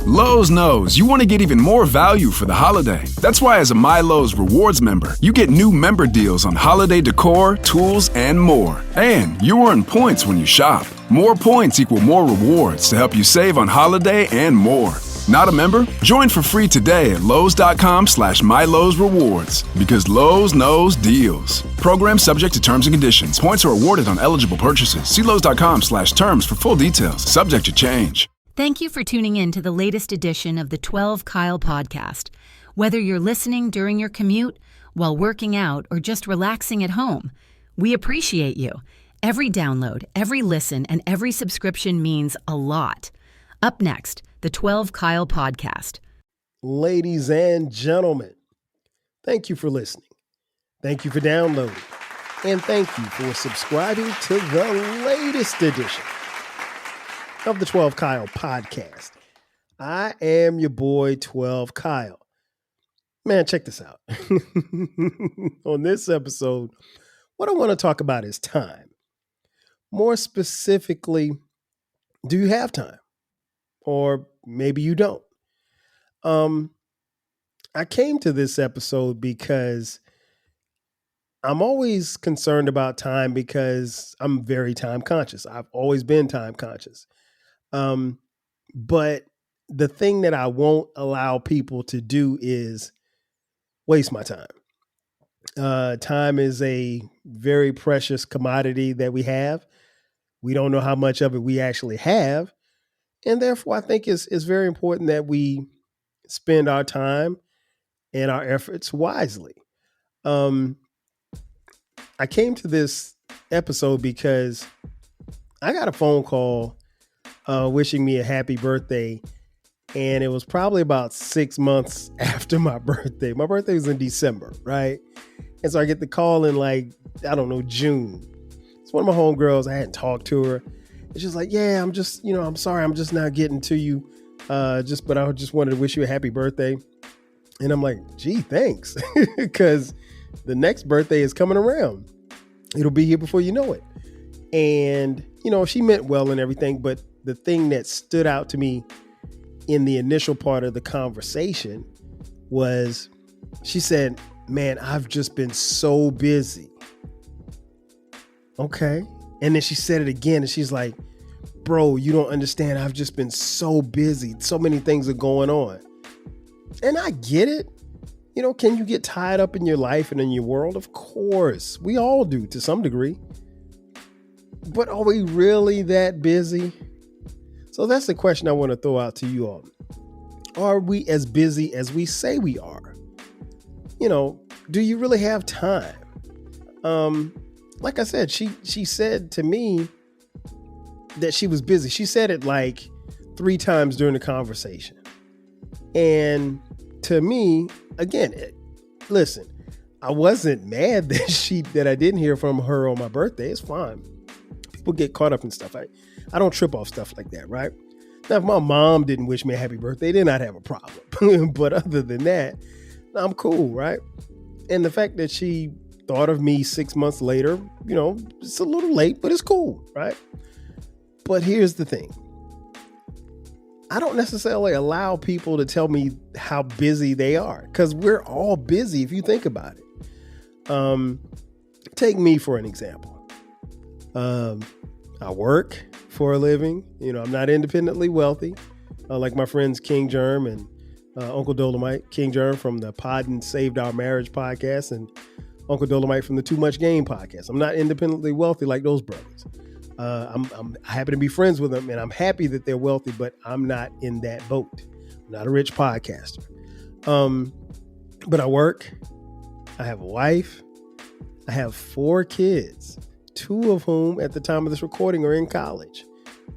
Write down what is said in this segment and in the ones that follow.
Lowe's knows you want to get even more value for the holiday. That's why as a MyLowe's Rewards member, you get new member deals on holiday decor, tools, and more. And you earn points when you shop. More points equal more rewards to help you save on holiday and more. Not a member? Join for free today at Lowe's.com/MyLowe'sRewards because Lowe's knows deals. Program subject to terms and conditions. Points are awarded on eligible purchases. See Lowe's.com/terms for full details. Subject to change. Thank you for tuning in to the latest edition of the 12 Kyle podcast. Whether you're listening during your commute, while working out, or just relaxing at home, we appreciate you. Every download, every listen, and every subscription means a lot. Up next, the 12 Kyle podcast. Ladies and gentlemen, thank you for listening. Thank you for downloading. And thank you for subscribing to the latest edition of the 12 Kyle podcast. I am your boy 12 Kyle. Man, check this out. On this episode, what I want to talk about is time. More specifically, do you have time? Or maybe you don't. I came to this episode because I'm always concerned about time because I'm very time conscious. I've always been time conscious. But the thing that I won't allow people to do is waste my time. Time is a very precious commodity that we have. We don't know how much of it we actually have. And therefore, I think it's very important that we spend our time and our efforts wisely. I came to this episode because I got a phone call wishing me a happy birthday. And it was probably about 6 months after my birthday. My birthday was in December, right? And so I get the call in June. It's one of my homegirls. I hadn't talked to her. And she's like, yeah, I'm sorry. I'm just now getting to you. But I just wanted to wish you a happy birthday. And I'm like, gee, thanks. Because the next birthday is coming around. It'll be here before you know it. And, she meant well and everything. But the thing that stood out to me in the initial part of the conversation was she said, man, I've just been so busy. Okay. And then she said it again and she's like, bro, you don't understand. I've just been so busy. So many things are going on. And I get it. Can you get tied up in your life and in your world? Of course. We all do to some degree. But are we really that busy? So that's the question I want to throw out to you all. Are we as busy as we say we are? Do you really have time? Like I said, she said to me that she was busy. She said it like 3 times during the conversation. And to me, again, listen, I wasn't mad that I didn't hear from her on my birthday. It's fine. People get caught up in stuff. I don't trip off stuff like that, right? Now, if my mom didn't wish me a happy birthday, then I'd have a problem. But other than that, I'm cool, right? And the fact that she thought of me 6 months later, it's a little late, but it's cool, right? But here's the thing. I don't necessarily allow people to tell me how busy they are because we're all busy if you think about it. Take me for an example. I work for a living. I'm not independently wealthy like my friends King Germ and Uncle Dolomite. King Germ from the Poddin' Saved Our Marriage podcast and Uncle Dolomite from the Too Much Game podcast. I'm not independently wealthy like those brothers. I'm happy to be friends with them and I'm happy that they're wealthy, but I'm not in that boat. I'm not a rich podcaster. But I work. I have a wife. I have 4 kids, 2 of whom at the time of this recording are in college.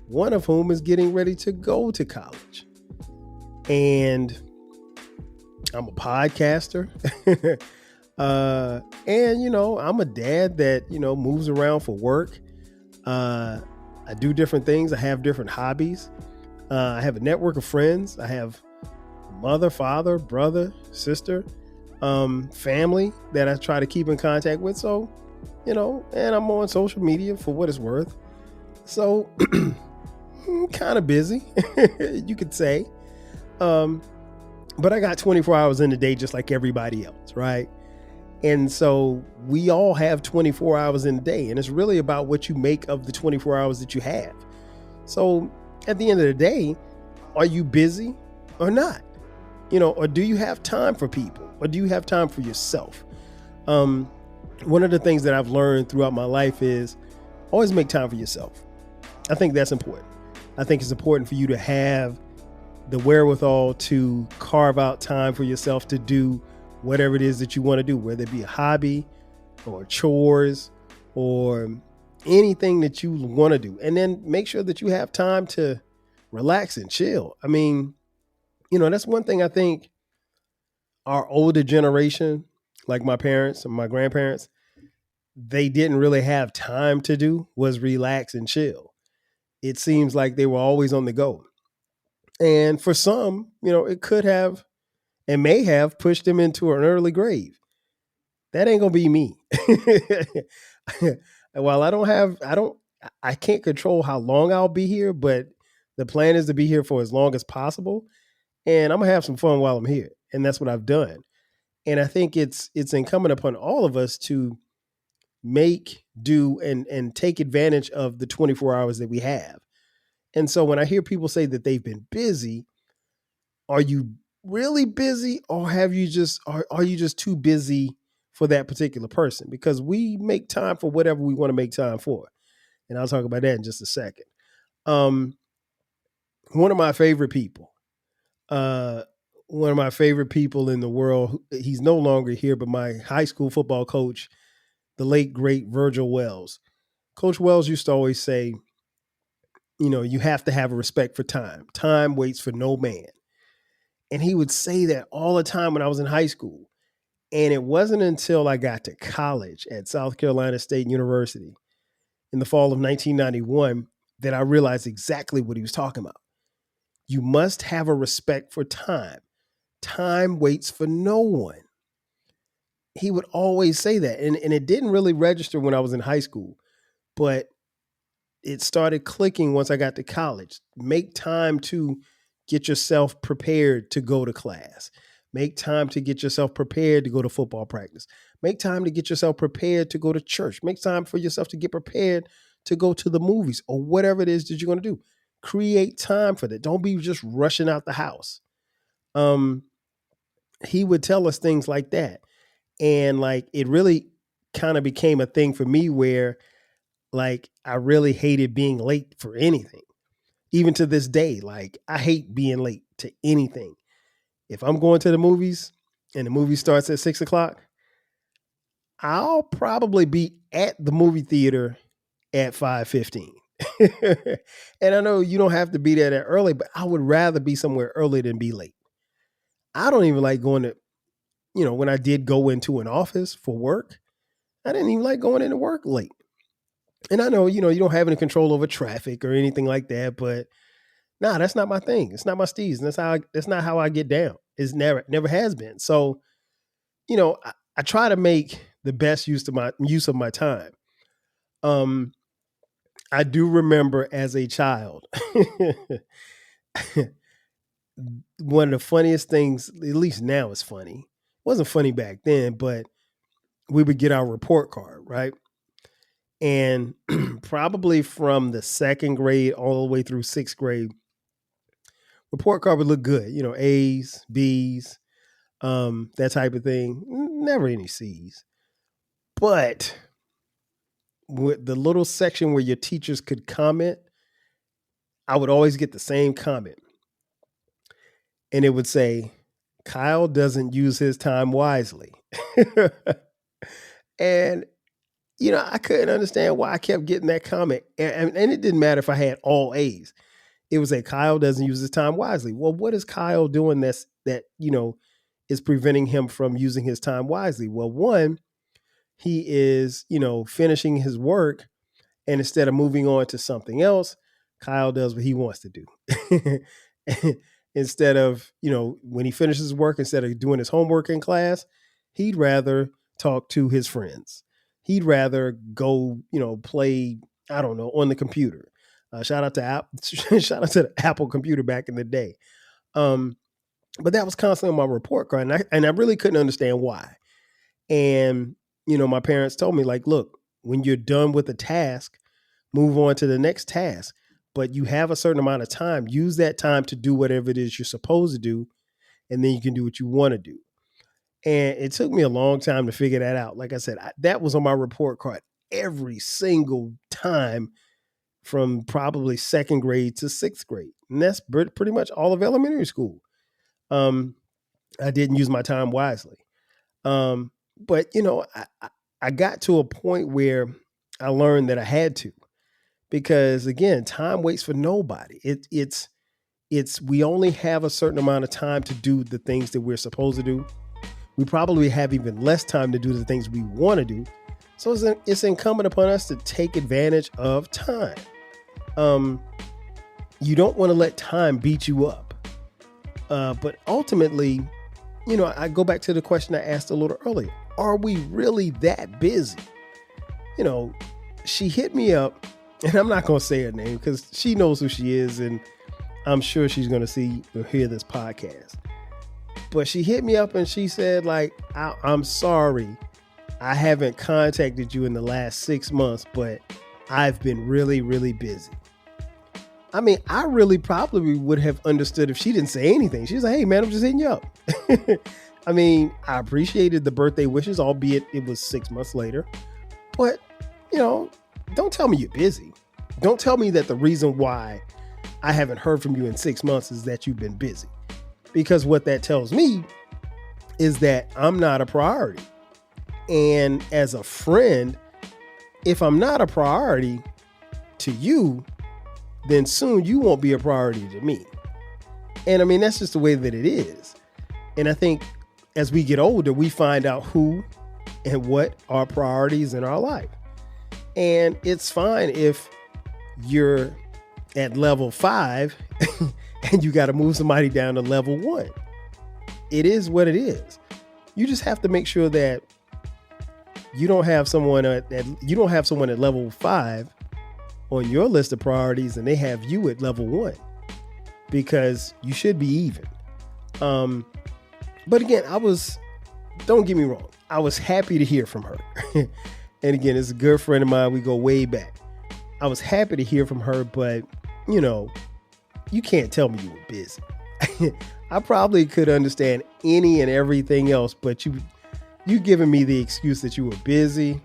One of whom is getting ready to go to college. And I'm a podcaster. And, I'm a dad that, moves around for work. I do different things. I have different hobbies. I have a network of friends. I have mother, father, brother, sister, family that I try to keep in contact with. So, and I'm on social media for what it's worth. So I'm kind of busy, you could say. But I got 24 hours in the day just like everybody else, right? And so we all have 24 hours in a day, and it's really about what you make of the 24 hours that you have. So at the end of the day, are you busy or not? Or do you have time for people, or do you have time for yourself? One of the things that I've learned throughout my life is always make time for yourself. I think that's important. I think it's important for you to have the wherewithal to carve out time for yourself to do whatever it is that you want to do, whether it be a hobby or chores or anything that you want to do. And then make sure that you have time to relax and chill. I mean, that's one thing I think our older generation, like my parents and my grandparents, they didn't really have time to do was relax and chill. It seems like they were always on the go. And for some, it could have and may have pushed them into an early grave. That ain't gonna be me. While I can't control how long I'll be here, but the plan is to be here for as long as possible. And I'm gonna have some fun while I'm here. And that's what I've done. And I think it's incumbent upon all of us to make do and take advantage of the 24 hours that we have. And so when I hear people say that they've been busy, are you really busy, or are you just too busy for that particular person? Because we make time for whatever we want to make time for. And I'll talk about that in just a second. One of my favorite people, in the world, he's no longer here, but my high school football coach, the late, great Virgil Wells. Coach Wells used to always say, you have to have a respect for time. Time waits for no man. And he would say that all the time when I was in high school. And it wasn't until I got to college at South Carolina State University in the fall of 1991 that I realized exactly what he was talking about. You must have a respect for time. Time waits for no one. He would always say that. And it didn't really register when I was in high school, but it started clicking once I got to college. Make time to get yourself prepared to go to class. Make time to get yourself prepared to go to football practice. Make time to get yourself prepared to go to church. Make time for yourself to get prepared to go to the movies or whatever it is that you're going to do. Create time for that. Don't be just rushing out the house. He would tell us things like that. And like, it really kind of became a thing for me where like, I really hated being late for anything. Even to this day, like I hate being late to anything. If I'm going to the movies and the movie starts at 6:00, I'll probably be at the movie theater at 5:15. And I know you don't have to be there that early, but I would rather be somewhere early than be late. I don't even like going to, when I did go into an office for work, I didn't even like going into work late. And I know, you don't have any control over traffic or anything like that, but nah, that's not my thing. It's not my steez. And that's not how I get down. It's never has been. So, I try to make the best use of my time. I do remember as a child, one of the funniest things, at least now it's funny. It wasn't funny back then, but we would get our report card, right? And probably from the second grade all the way through sixth grade, report card would look good, A's, B's, that type of thing. Never any C's. But with the little section where your teachers could comment, I would always get the same comment. And it would say, Kyle doesn't use his time wisely. And, I couldn't understand why I kept getting that comment. And it didn't matter if I had all A's. It was like, Kyle doesn't use his time wisely. Well, what is Kyle doing that is preventing him from using his time wisely? Well, one, he is, finishing his work, and instead of moving on to something else, Kyle does what he wants to do. Instead of, when he finishes work, instead of doing his homework in class, he'd rather talk to his friends. He'd rather go, play, I don't know, on the computer. Shout out to the Apple computer back in the day. But that was constantly on my report card. And I really couldn't understand why. And, my parents told me, like, look, when you're done with a task, move on to the next task. But you have a certain amount of time. Use that time to do whatever it is you're supposed to do. And then you can do what you want to do. And it took me a long time to figure that out. Like I said, that was on my report card every single time from probably second grade to sixth grade. And that's pretty much all of elementary school. I didn't use my time wisely. But I got to a point where I learned that I had to, because again, time waits for nobody. It's we only have a certain amount of time to do the things that we're supposed to do. We probably have even less time to do the things we want to do. So it's incumbent upon us to take advantage of time. You don't want to let time beat you up. But ultimately, I go back to the question I asked a little earlier. Are we really that busy? She hit me up, and I'm not going to say her name because she knows who she is, and I'm sure she's going to see or hear this podcast. But she hit me up and she said, like, I'm sorry, I haven't contacted you in the last 6 months, but I've been really, really busy. I mean, I really probably would have understood if she didn't say anything. She's like, hey, man, I'm just hitting you up. I mean, I appreciated the birthday wishes, albeit it was 6 months later. But, don't tell me you're busy. Don't tell me that the reason why I haven't heard from you in 6 months is that you've been busy. Because what that tells me is that I'm not a priority. And as a friend, if I'm not a priority to you, then soon you won't be a priority to me. And I mean, that's just the way that it is. And I think as we get older, we find out who and what are priorities in our life. And it's fine if you're at level 5 and you got to move somebody down to level 1. It is what it is. You just have to make sure that you don't have someone at level 5 on your list of priorities and they have you at level 1, because you should be even. But again, don't get me wrong, I was happy to hear from her. And again, it's a good friend of mine. We go way back. I was happy to hear from her, but you can't tell me you were busy. I probably could understand any and everything else, but you giving me the excuse that you were busy,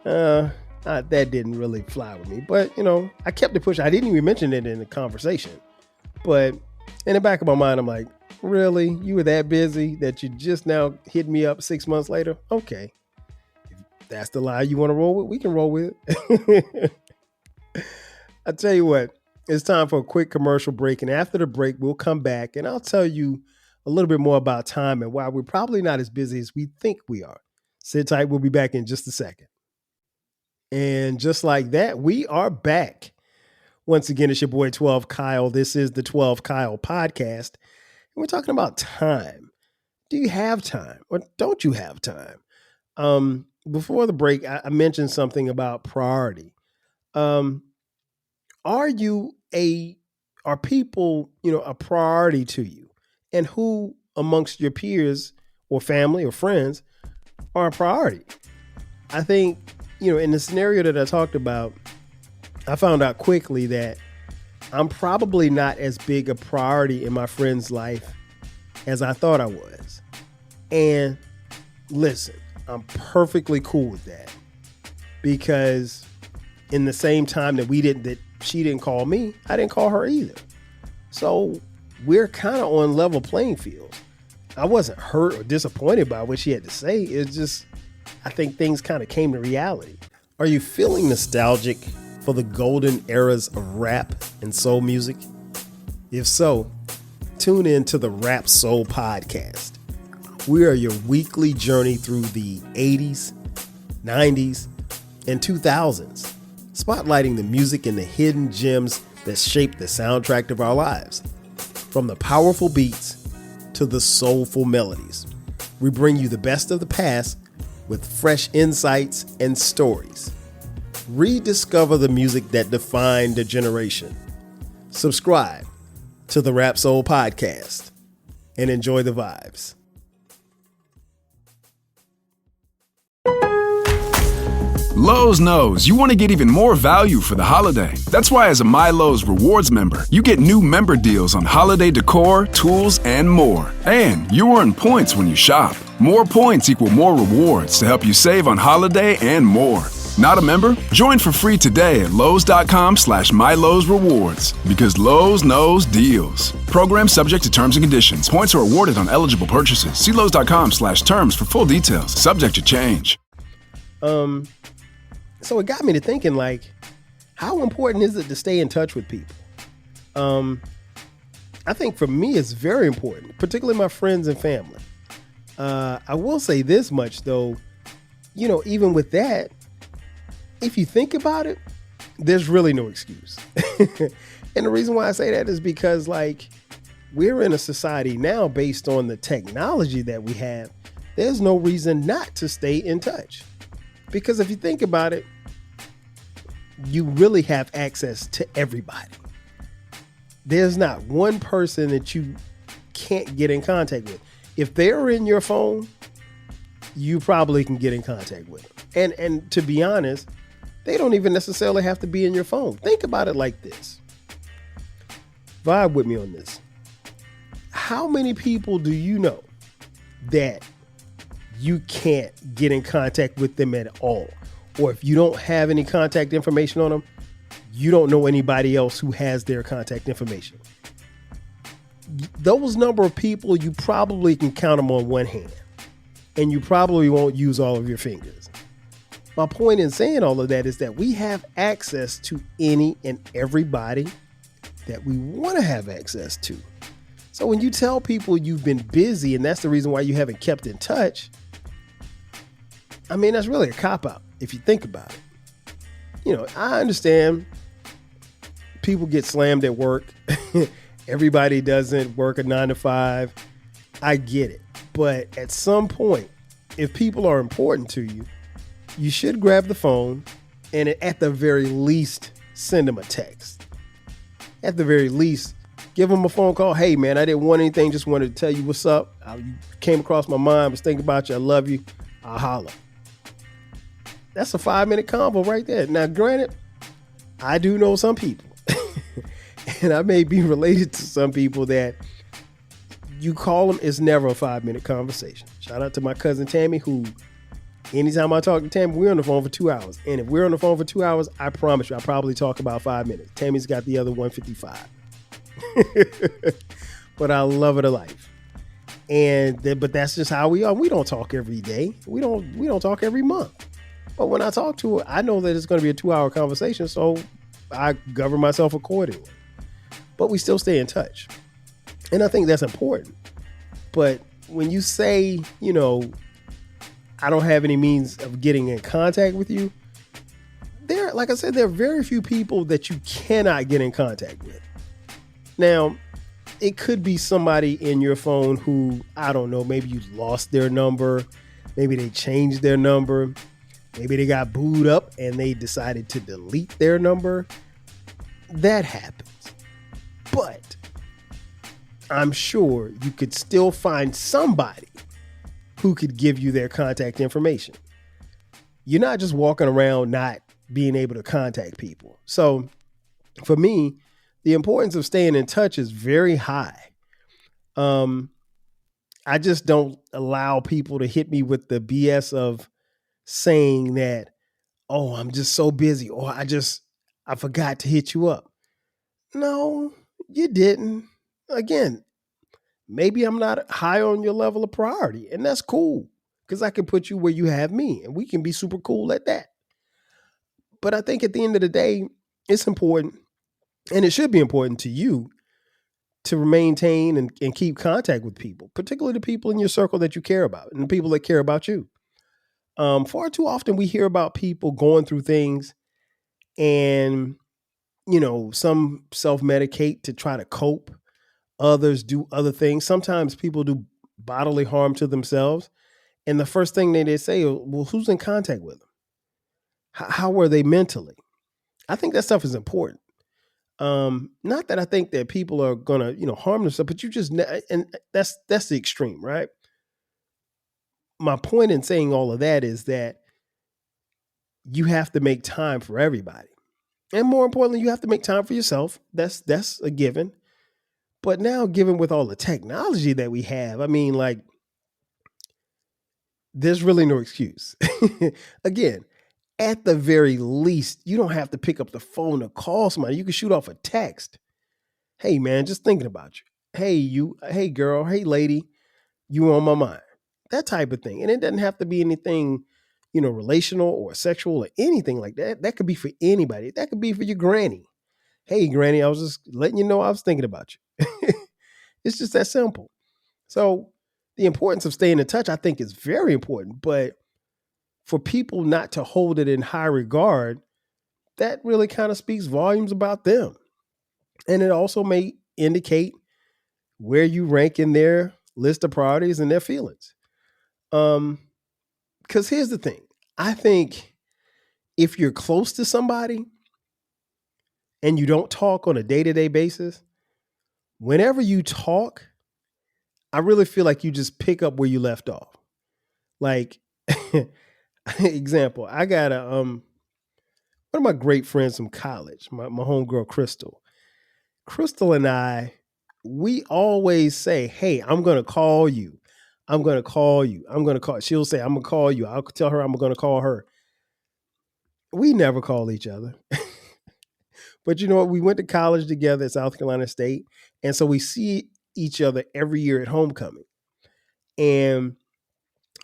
that didn't really fly with me. But, I kept it pushing. I didn't even mention it in the conversation. But in the back of my mind, I'm like, really? You were that busy that you just now hit me up 6 months later? Okay. If that's the lie you want to roll with, we can roll with it. I tell you what, it's time for a quick commercial break. And after the break, we'll come back and I'll tell you a little bit more about time and why we're probably not as busy as we think we are. Sit tight. We'll be back in just a second. And just like that, we are back. Once again, it's your boy 12 Kyle. This is the 12 Kyle podcast. And we're talking about time. Do you have time or don't you have time? Before the break, I mentioned something about priority. Are people, a priority to you? And who amongst your peers or family or friends are a priority? I think, in the scenario that I talked about, I found out quickly that I'm probably not as big a priority in my friend's life as I thought I was. And listen, I'm perfectly cool with that, because in the same time that she didn't call me, I didn't call her either. So we're kind of on level playing field. I wasn't hurt or disappointed by what she had to say. It's just, I think things kind of came to reality. Are you feeling nostalgic for the golden eras of rap and soul music? If so, tune in to the Rap Soul Podcast. We are your weekly journey through the 80s, 90s, and 2000s, spotlighting the music and the hidden gems that shape the soundtrack of our lives. From the powerful beats to the soulful melodies, we bring you the best of the past with fresh insights and stories. Rediscover the music that defined a generation. Subscribe to the Rap Soul Podcast. and enjoy the vibes. Lowe's knows you want to get even more value for the holiday. That's why as a My Lowe's Rewards member, you get new member deals on holiday decor, tools, and more. And you earn points when you shop. More points equal more rewards to help you save on holiday and more. Not a member? Join for free today at Lowe's.com/MyLowe'sRewards because Lowe's knows deals. Program subject to terms and conditions. Points are awarded on eligible purchases. See Lowe's.com/terms for full details. Subject to change. So it got me to thinking, like, how important is it to stay in touch with people? I think for me, it's very important, particularly my friends and family. I will say this much, though, even with that, if you think about it, there's really no excuse. And the reason why I say that is because, like, we're in a society now based on the technology that we have. There's no reason not to stay in touch. Because if you think about it, you really have access to everybody. There's not one person that you can't get in contact with. If they're in your phone, you probably can get in contact with them. And to be honest, they don't even necessarily have to be in your phone. Think about it like this. Vibe with me on this. How many people do you know that you can't get in contact with them at all? Or if you don't have any contact information on them, you don't know anybody else who has their contact information. Those number of people, you probably can count them on one hand, and you probably won't use all of your fingers. My point in saying all of that is that we have access to any and everybody that we want to have access to. So when you tell people you've been busy and that's the reason why you haven't kept in touch, I mean, that's really a cop-out if you think about it. I understand people get slammed at work. Everybody doesn't work a 9 to 5. I get it. But at some point, if people are important to you, you should grab the phone and at the very least, send them a text. At the very least, give them a phone call. Hey, man, I didn't want anything. Just wanted to tell you what's up. You came across my mind. Was thinking about you. I love you. I'll holler. That's a 5-minute convo right there. Now, granted, I do know some people, and I may be related to some people that you call them, it's never a 5-minute conversation. Shout out to my cousin Tammy, who anytime I talk to Tammy, we're on the phone for 2 hours. And if we're on the phone for 2 hours, I promise you, I probably talk about 5 minutes. Tammy's got the other 155. But I love her to life. But that's just how we are. We don't talk every day. We don't talk every month. But when I talk to her, I know that it's going to be a 2-hour conversation, so I govern myself accordingly. But we still stay in touch. And I think that's important. But when you say, I don't have any means of getting in contact with you, like I said, there are very few people that you cannot get in contact with. Now, it could be somebody in your phone who, I don't know, maybe you lost their number, maybe they changed their number, maybe they got booed up and they decided to delete their number. That happens. But I'm sure you could still find somebody who could give you their contact information. You're not just walking around not being able to contact people. So for me, the importance of staying in touch is very high. I just don't allow people to hit me with the BS of saying that, oh, I'm just so busy, or I forgot to hit you up. No, you didn't. Again, maybe I'm not high on your level of priority, and that's cool because I can put you where you have me, and we can be super cool at that. But I think at the end of the day, it's important, and it should be important to you to maintain and keep contact with people, particularly the people in your circle that you care about and the people that care about you. Far too often we hear about people going through things and, some self-medicate to try to cope. Others do other things. Sometimes people do bodily harm to themselves. And the first thing they say, well, who's in contact with them? How are they mentally? I think that stuff is important. Not that I think that people are gonna, harm themselves, but and that's the extreme, right? My point in saying all of that is that you have to make time for everybody. And more importantly, you have to make time for yourself. That's a given. But now, given with all the technology that we have, I mean, like, there's really no excuse. Again, at the very least, you don't have to pick up the phone or call somebody. You can shoot off a text. Hey, man, just thinking about you. Hey, you. Hey, girl. Hey, lady. You on my mind. That type of thing. And it doesn't have to be anything, relational or sexual or anything like that. That could be for anybody. That could be for your granny. Hey, granny, I was just letting you know I was thinking about you. It's just that simple. So the importance of staying in touch, I think, is very important. But for people not to hold it in high regard, that really kind of speaks volumes about them. And it also may indicate where you rank in their list of priorities and their feelings. Because here's the thing. I think if you're close to somebody and you don't talk on a day-to-day basis, whenever you talk, I really feel like you just pick up where you left off. Like, example, I got one of my great friends from college, my homegirl, Crystal. Crystal and I, we always say, hey, I'm going to call you. I'm going to call you. I'm going to call. She'll say, I'm going to call you. I'll tell her I'm going to call her. We never call each other. But you know what? We went to college together at South Carolina State. And so we see each other every year at homecoming. And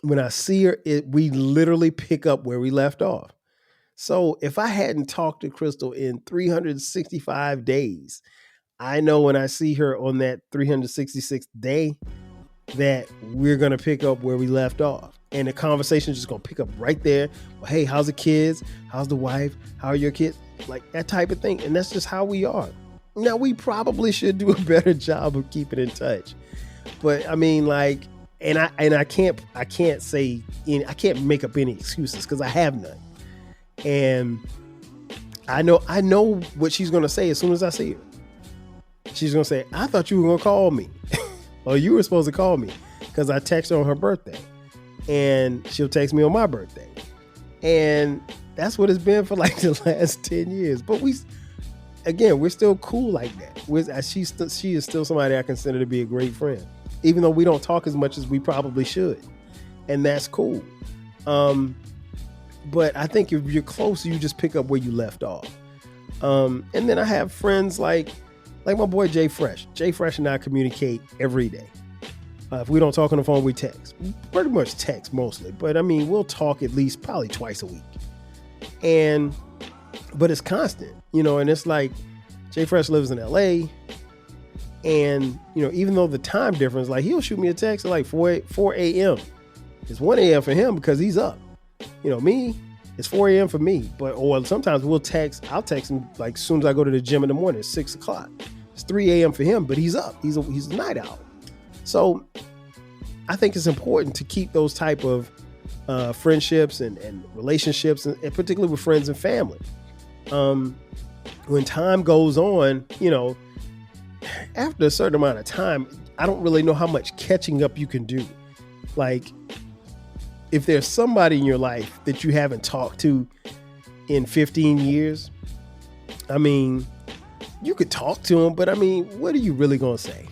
when I see her, we literally pick up where we left off. So if I hadn't talked to Crystal in 365 days, I know when I see her on that 366th day that we're going to pick up where we left off. And the conversation is just going to pick up right there. Well, hey, how's the kids? How's the wife? How are your kids? Like that type of thing. And that's just how we are. Now, we probably should do a better job of keeping in touch. But I mean, like, and I can't make up any excuses because I have none. And I know what she's going to say as soon as I see her. She's going to say, I thought you were going to call me. Or you were supposed to call me because I texted her on her birthday. And she'll text me on my birthday. And that's what it's been for like the last 10 years. But we're still cool like that. She is still somebody I consider to be a great friend, even though we don't talk as much as we probably should. And that's cool. But I think if you're close, you just pick up where you left off. And then I have friends like my boy Jay Fresh. Jay Fresh and I communicate every day. If we don't talk on the phone, we text. Pretty much text mostly. But I mean, we'll talk at least probably twice a week. But it's constant, and it's like Jay Fresh lives in LA. And, even though the time difference, like he'll shoot me a text at like 4 a.m. It's 1 a.m. for him because he's up. Me, it's 4 a.m. for me. Or sometimes I'll text him like as soon as I go to the gym in the morning, it's 6 o'clock. It's 3 a.m. for him, but he's up. He's a night owl. So I think it's important to keep those type of friendships and relationships, and particularly with friends and family. When time goes on, after a certain amount of time, I don't really know how much catching up you can do. Like, if there's somebody in your life that you haven't talked to in 15 years, I mean, you could talk to them, but I mean, what are you really going to say?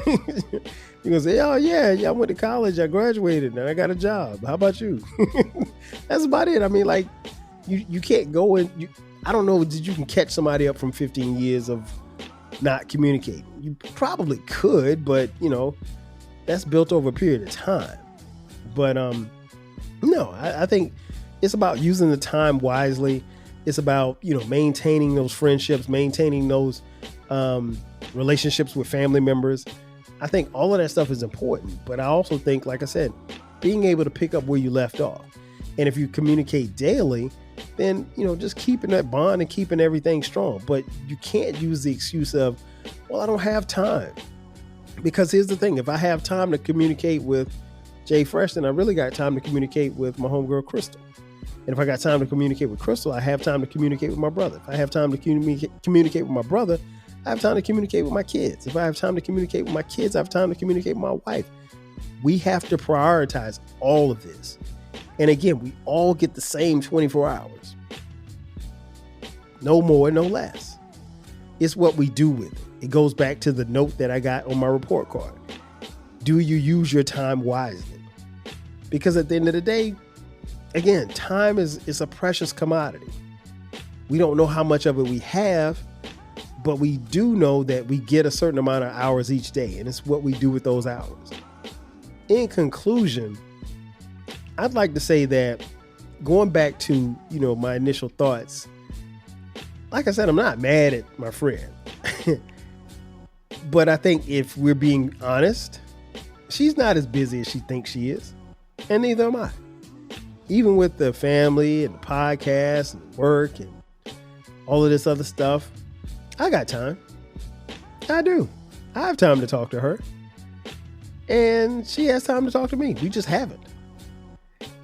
You're going to say, oh yeah, I went to college, I graduated, and I got a job. How about you? That's about it. I mean, like, you can't go and, I don't know that you can catch somebody up from 15 years of not communicating. You probably could, but, that's built over a period of time. But, no, I think it's about using the time wisely. It's about, maintaining those friendships, maintaining those relationships with family members. I think all of that stuff is important. But I also think, like I said, being able to pick up where you left off. And if you communicate daily, then, just keeping that bond and keeping everything strong. But you can't use the excuse of, well, I don't have time. Because here's the thing. If I have time to communicate with Jay Fresh, then I really got time to communicate with my homegirl, Crystal. And if I got time to communicate with Crystal, I have time to communicate with my brother. If I have time to communicate with my brother, I have time to communicate with my kids. If I have time to communicate with my kids, I have time to communicate with my wife. We have to prioritize all of this. And again, we all get the same 24 hours. No more, no less. It's what we do with it. It goes back to the note that I got on my report card. Do you use your time wisely? Because at the end of the day, again, time is a precious commodity. We don't know how much of it we have, but we do know that we get a certain amount of hours each day, and it's what we do with those hours. In conclusion, I'd like to say that going back to, my initial thoughts, like I said, I'm not mad at my friend. But I think if we're being honest, she's not as busy as she thinks she is, and neither am I. Even with the family and the podcast and work and all of this other stuff, I got time. I do. I have time to talk to her. And she has time to talk to me. We just haven't.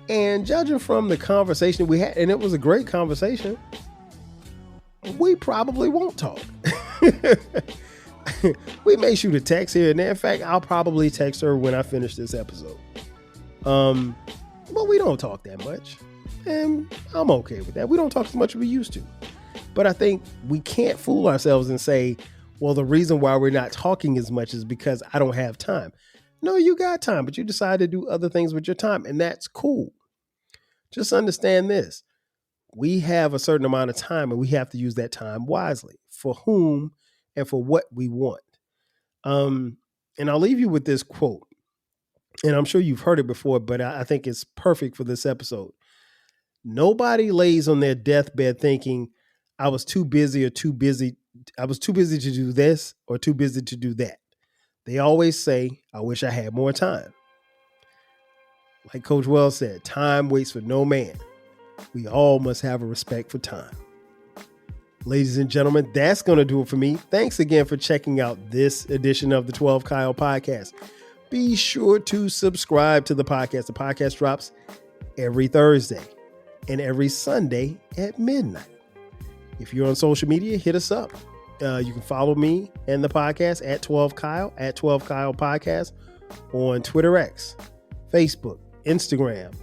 And judging from the conversation we had, and it was a great conversation, we probably won't talk. We may shoot a text here and there. In fact, I'll probably text her when I finish this episode. But we don't talk that much. And I'm okay with that. We don't talk as much as we used to. But I think we can't fool ourselves and say, well, the reason why we're not talking as much is because I don't have time. No, you got time, but you decide to do other things with your time, and that's cool. Just understand this. We have a certain amount of time, and we have to use that time wisely for whom and for what we want. And I'll leave you with this quote, and I'm sure you've heard it before, but I think it's perfect for this episode. Nobody lays on their deathbed thinking, I was too busy to do this or too busy to do that. They always say, I wish I had more time. Like Coach Wells said, time waits for no man. We all must have a respect for time. Ladies and gentlemen, that's going to do it for me. Thanks again for checking out this edition of the 12 Kyle Podcast. Be sure to subscribe to the podcast. The podcast drops every Thursday and every Sunday at midnight. If you're on social media, hit us up. You can follow me and the podcast at 12 Kyle Podcast on Twitter X, Facebook, Instagram,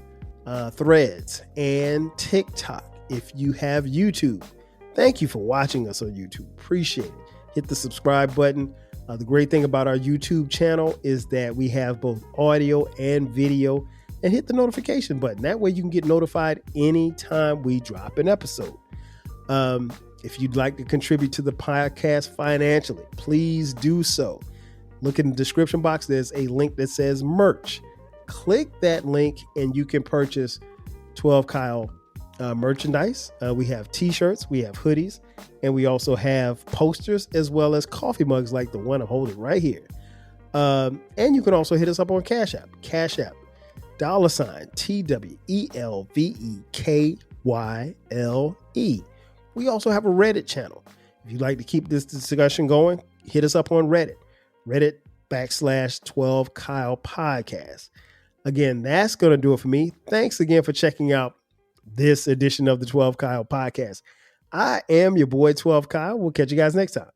Threads, and TikTok. If you have YouTube, thank you for watching us on YouTube. Appreciate it. Hit the subscribe button. The great thing about our YouTube channel is that we have both audio and video, and hit the notification button. That way you can get notified anytime we drop an episode. If you'd like to contribute to the podcast financially, please do so. Look in the description box. There's a link that says merch. Click that link and you can purchase 12 Kyle merchandise. We have t-shirts, we have hoodies, and we also have posters as well as coffee mugs like the one I'm holding right here. And you can also hit us up on Cash App, $TWELVEKYLE. We also have a Reddit channel. If you'd like to keep this discussion going, hit us up on Reddit, Reddit.com/12 Kyle Podcast. Again, that's going to do it for me. Thanks again for checking out this edition of the 12 Kyle Podcast. I am your boy 12 Kyle. We'll catch you guys next time.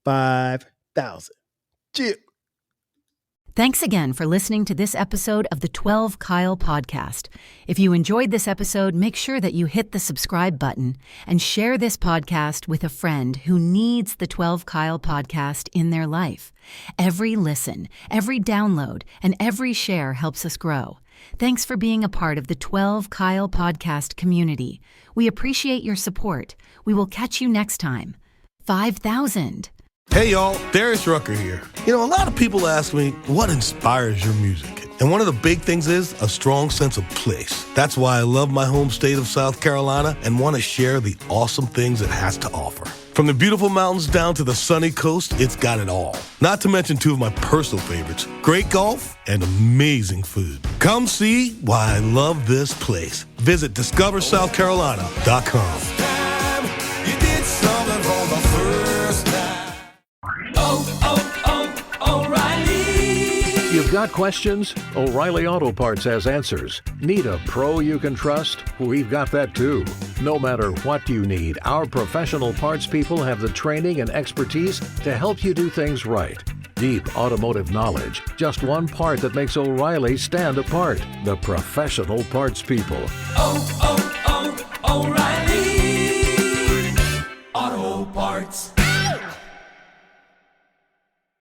5,000. Cheers. Thanks again for listening to this episode of the 12 Kyle Podcast. If you enjoyed this episode, make sure that you hit the subscribe button and share this podcast with a friend who needs the 12 Kyle Podcast in their life. Every listen, every download, and every share helps us grow. Thanks for being a part of the 12 Kyle Podcast community. We appreciate your support. We will catch you next time. 5,000. Hey y'all, Darius Rucker here. A lot of people ask me, what inspires your music? And one of the big things is a strong sense of place. That's why I love my home state of South Carolina and want to share the awesome things it has to offer. From the beautiful mountains down to the sunny coast, it's got it all. Not to mention two of my personal favorites, great golf and amazing food. Come see why I love this place. Visit discoversouthcarolina.com. O'Reilly. You Got questions? O'Reilly Auto Parts has answers. Need a pro you can trust? We've got that too. No matter what you need, our professional parts people have the training and expertise to help you do things right. Deep automotive knowledge. Just one part that makes O'Reilly stand apart. The professional parts people. Oh, oh, oh, O'Reilly Auto Parts.